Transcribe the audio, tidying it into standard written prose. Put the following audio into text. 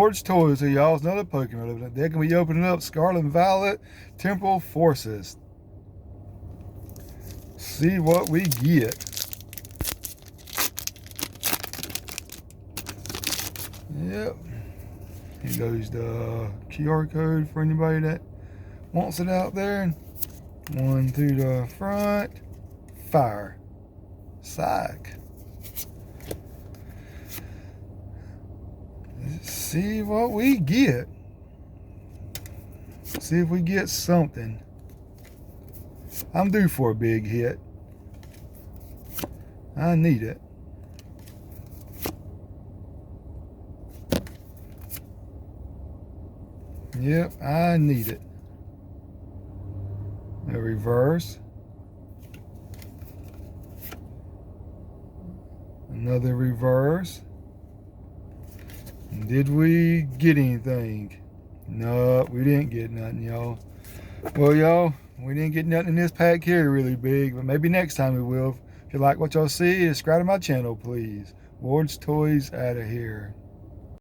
Ward's Toys here, y'all. It's another Pokemon. They're going to be opening up Scarlet and Violet Temporal Forces. See what we get. Yep. Here goes the QR code for anybody that wants it out there. One through the front. Fire. Psych. Let's see what we get. See if we get something. I'm due for a big hit. I need it. Yep, I need it. A reverse. Another reverse. Did we get anything? No, we didn't get nothing, y'all. Well, y'all, we didn't get nothing in this pack here really big, but maybe next time we will. If you like what y'all see, subscribe to my channel, please. Ward's Toys out of here.